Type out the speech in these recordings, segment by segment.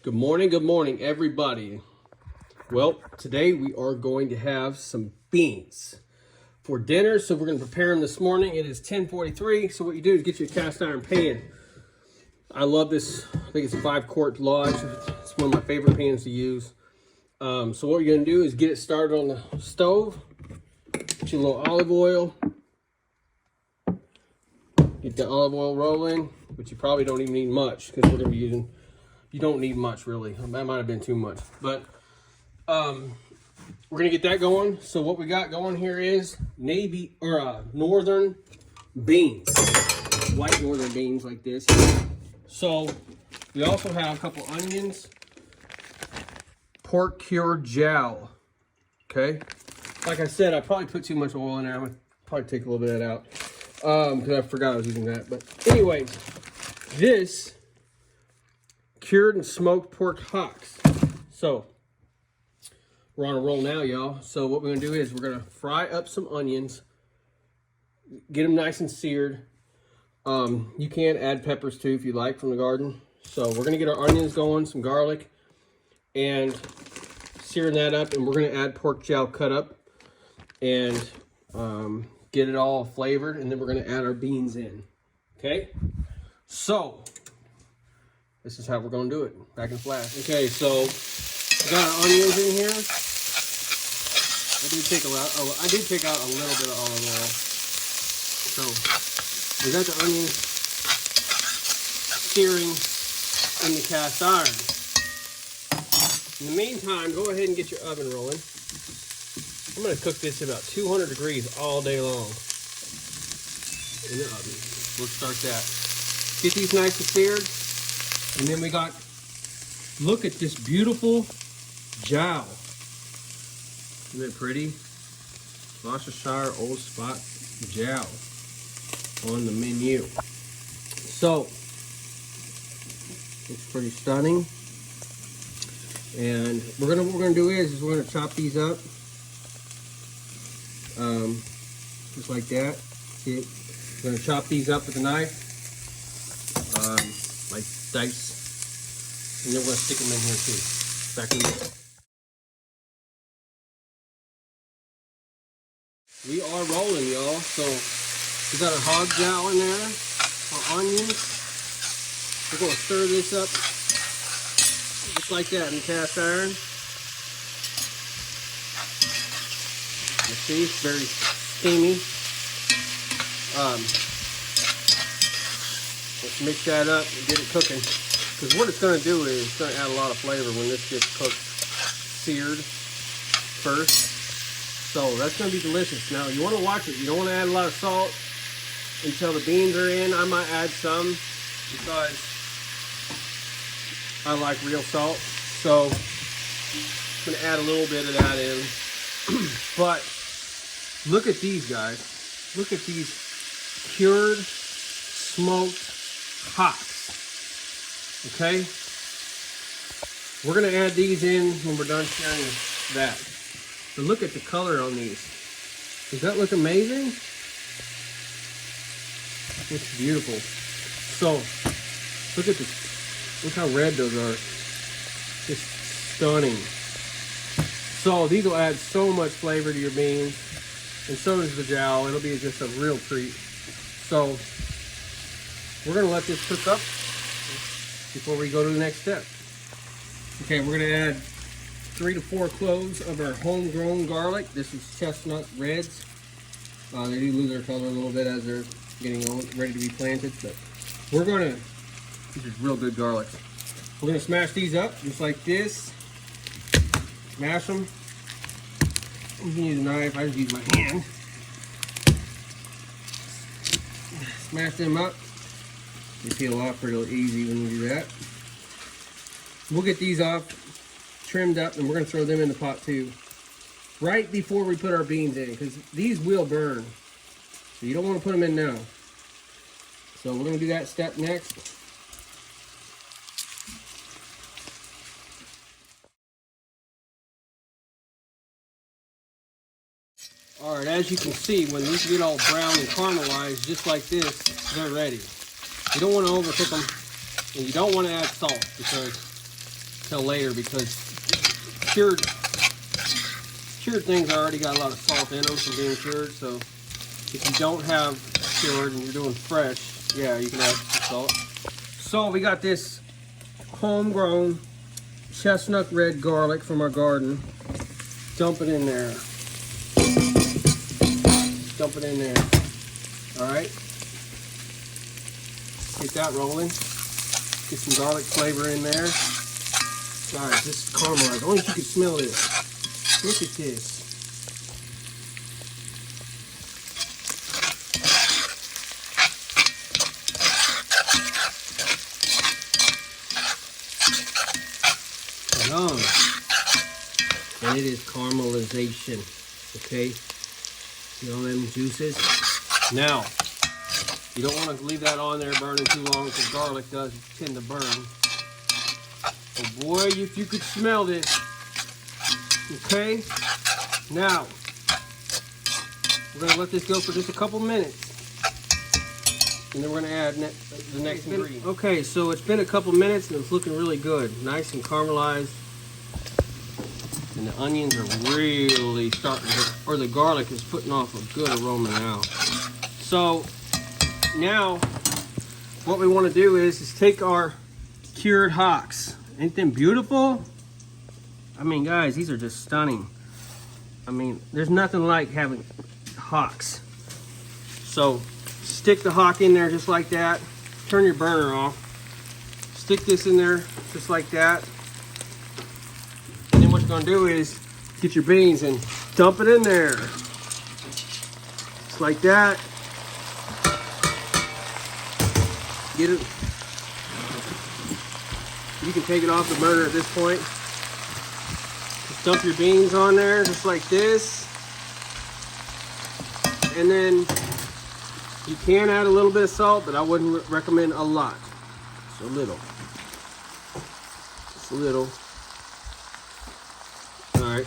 Good morning, everybody. Well, today we are going to have some beans for dinner. So we're going to prepare them this morning. It is 10:43. So what you do is get your cast iron pan. I love this. I think it's a 5-quart Lodge. It's one of my favorite pans to use. So what you're going to do is get it started on the stove. Get your little olive oil. Get the olive oil rolling, but you probably don't even need much because we're going to be using. You don't need much, really. That might have been too much. But we're going to get that going. So what we got going here is northern beans. White northern beans like this. So we also have a couple onions. Pork cured jowl. Okay? Like I said, I probably put too much oil in there. I'm going to probably take a little bit of that out. Because I forgot I was using that. But anyways, this cured and smoked pork hocks. So we're on a roll now, y'all. So what we're gonna do is we're gonna fry up some onions, get them nice and seared. You can add peppers too if you like from the garden. So we're gonna get our onions going, some garlic, and searing that up, and we're gonna add pork jowl cut up and get it all flavored, and then we're gonna add our beans in. Okay, so this is how we're gonna do it, back in flash. Okay, so we got our onions in here. I did take out a little bit of olive oil. So we got the onions searing in the cast iron. In the meantime, go ahead and get your oven rolling. I'm gonna cook this at about 200 degrees all day long in the oven. We'll start that. Get these nice and seared. And then we got, look at this beautiful jowl. Isn't it pretty? Gloucestershire Old Spot jowl on the menu. So, it's pretty stunning. And what we're gonna do is we're gonna chop these up, just like that. See it? We're gonna chop these up with a knife. Like dice, and then we're gonna stick them in here too. Back in there. We are rolling, y'all. So we got our hog jowl in there, our onions. We're gonna stir this up just like that in cast iron. You see, it's very steamy. Let's mix that up and get it cooking. Because what it's going to do is it's going to add a lot of flavor when this gets cooked, seared first. So that's going to be delicious. Now you want to watch it. You don't want to add a lot of salt until the beans are in. I might add some because I like real salt. So I'm going to add a little bit of that in. But look at these, guys. Look at these cured, smoked hocks. Okay, we're gonna add these in when we're done sharing that. But look at the color on these. Does that look amazing? It's beautiful. So look at this. Look how red those are. Just stunning. So these will add so much flavor to your beans, and so does the jowl. It'll be just a real treat. So we're gonna let this cook up before we go to the next step. Okay, we're gonna add 3 to 4 cloves of our homegrown garlic. This is chestnut reds. They do lose their color a little bit as they're getting old, ready to be planted, but we're gonna, these are real good garlic. We're gonna smash these up just like this. Smash them. You can use a knife, I just use my hand. Smash them up. They peel off pretty easy when you do that. We'll get these off, trimmed up, and we're going to throw them in the pot too. Right before we put our beans in, because these will burn. So you don't want to put them in now. So we're going to do that step next. Alright, as you can see, when these get all brown and caramelized, just like this, they're ready. You don't want to overcook them, and you don't want to add salt, because till later because cured things already got a lot of salt in them from being cured. So if you don't have cured and you're doing fresh, yeah, you can add some salt. So we got this homegrown chestnut red garlic from our garden. Dump it in there. Dump it in there. All right. Get that rolling. Get some garlic flavor in there. Guys, this is caramelized. Only if you can smell this. Look at this. And it is caramelization. Okay? See all them juices? Now, you don't want to leave that on there burning too long because garlic does tend to burn. Oh boy, if you could smell this. Okay? Now, we're going to let this go for just a couple minutes. And then we're going to add the next ingredient. Okay, so it's been a couple minutes and it's looking really good. Nice and caramelized. And the onions are really starting to, or the garlic is putting off a good aroma now. So now what we want to do is take our cured hocks. Ain't them beautiful? I mean, guys, these are just stunning. I mean, there's nothing like having hocks. So stick the hock in there just like that. Turn your burner off. Stick this in there just like that. And then what you're gonna do is get your beans and dump it in there. Just like that. Get it. You can take it off the burner at this point. Just dump your beans on there just like this. And then you can add a little bit of salt, but I wouldn't recommend a lot. Just a little. Just a little. Alright.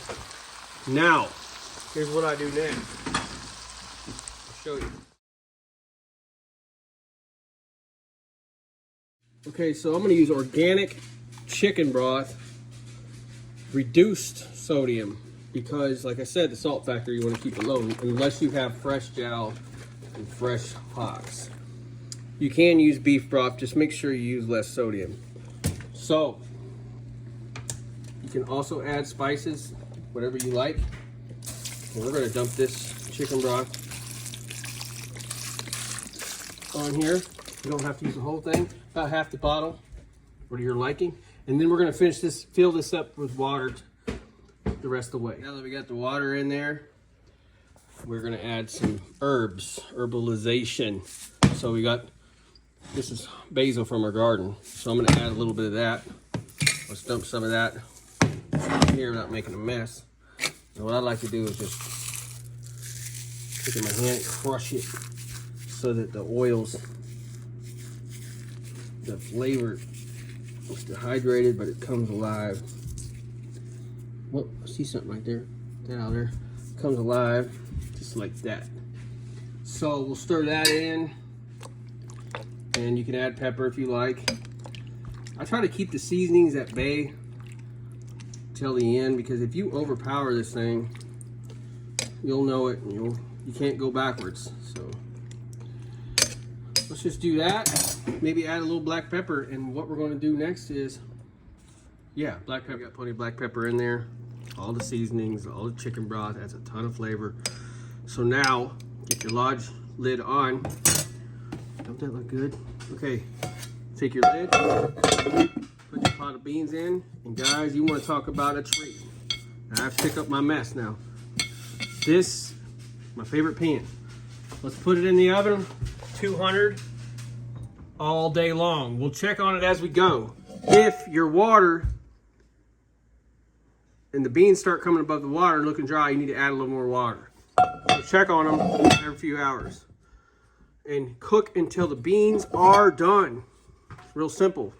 Now, here's what I do next. I'll show you. Okay, so I'm going to use organic chicken broth, reduced sodium, because like I said, the salt factor you want to keep it low unless you have fresh jowl and fresh hocks. You can use beef broth, just make sure you use less sodium. So you can also add spices, whatever you like. And we're going to dump this chicken broth on here. You don't have to use the whole thing, about half the bottle, what are your liking. And then we're going to finish this, fill this up with water the rest of the way. Now that we got the water in there, we're going to add some herbs, herbalization. So we got, this is basil from our garden. So I'm going to add a little bit of that. Let's dump some of that here without making a mess. And what I like to do is just take it in my hand and crush it so that the oils, the flavor is dehydrated, but it comes alive. Whoa, I see something right there. That out there. Comes alive, just like that. So we'll stir that in, and you can add pepper if you like. I try to keep the seasonings at bay till the end, because if you overpower this thing, you'll know it, and you can't go backwards. So let's just do that. Maybe add a little black pepper, and what we're going to do next is, yeah, black pepper. Got plenty of black pepper in there. All the seasonings, all the chicken broth adds a ton of flavor. So now, get your lodge lid on. Don't that look good? Okay, take your lid, put your pot of beans in, and guys, you want to talk about a treat. I have to pick up my mess now. This, my favorite pan. Let's put it in the oven, 200 all day long. We'll check on it as we go. If your water and the beans start coming above the water looking dry, you need to add a little more water. So check on them every few hours. And cook until the beans are done. Real simple.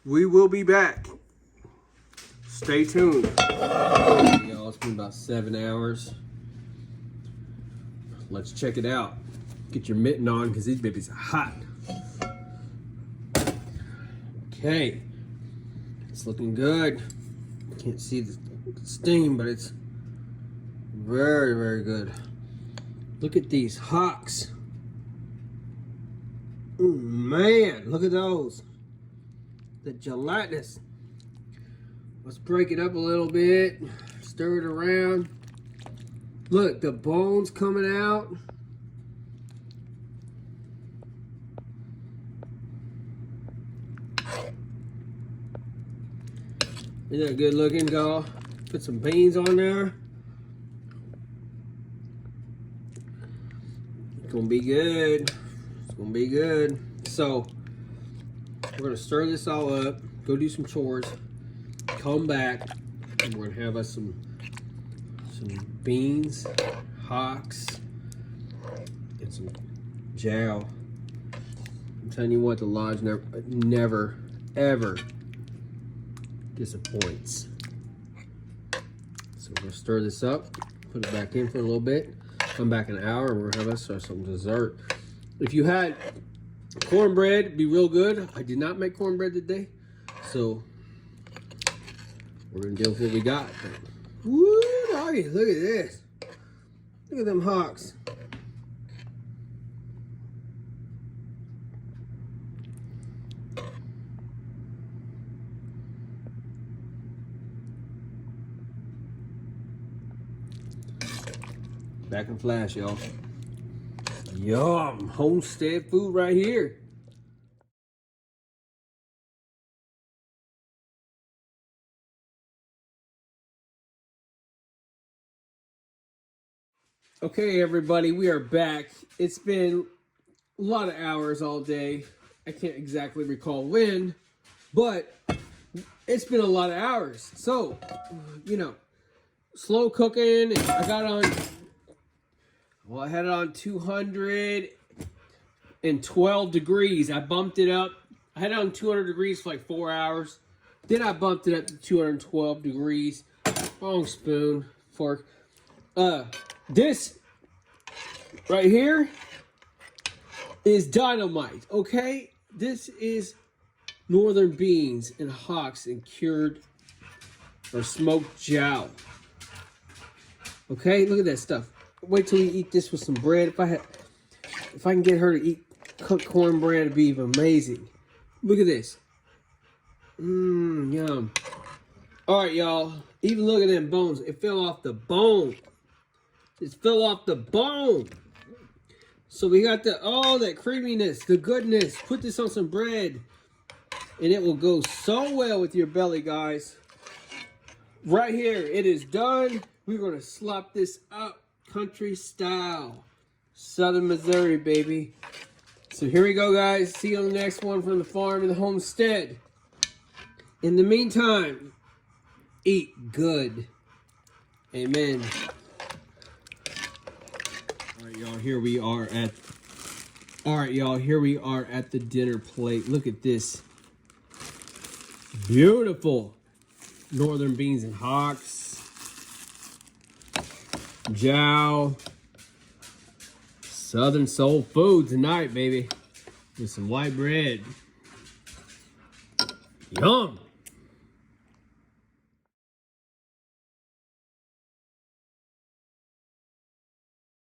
We will be back. Stay tuned. Y'all, it's been about 7 hours. Let's check it out. Get your mitten on because these babies are hot. Okay. It's looking good. Can't see the steam, but it's very, very good. Look at these Hocks. Man, look at those. The gelatinous. Let's break it up a little bit. Stir it around. Look, the bones coming out. Isn't that good looking, y'all? Put some beans on there. It's gonna be good. It's gonna be good. So, we're gonna stir this all up, go do some chores, come back, and we're gonna have us some beans, Hocks, and some jowl. I'm telling you what, the lodge never, ever disappoints. So we're gonna stir this up, put it back in for a little bit, come back in an hour, and we're gonna have us some dessert. If you had cornbread, it'd be real good. I did not make cornbread today, so we're gonna deal with what we got. Woo, doggy, look at this. Look at them Hocks. Back in flash, y'all. Yum, homestead food right here. Okay, everybody, we are back. It's been a lot of hours all day. I can't exactly recall when, but it's been a lot of hours. So, you know, slow cooking. I got on, well, I had it on 212 degrees. I bumped it up. I had it on 200 degrees for like 4 hours. Then I bumped it up to 212 degrees. Wrong spoon, fork. This right here is dynamite, okay? This is northern beans and Hocks and cured or smoked jowl. Okay, look at that stuff. Wait till we eat this with some bread. If I can get her to eat cooked cornbread, it'd be amazing. Look at this. Yum. All right, y'all. Even look at them bones. It fell off the bone. It fell off the bone. So we got that creaminess, the goodness. Put this on some bread, and it will go so well with your belly, guys. Right here, it is done. We're gonna slop this up, country style, Southern Missouri, baby. So here we go, guys. See you on the next one from the farm and the homestead. In the meantime, eat good. Amen. All right, y'all, here we are at the dinner plate. Look at this. Beautiful northern beans and Hocks. Jowl. Southern soul food tonight, baby. With some white bread. Yum.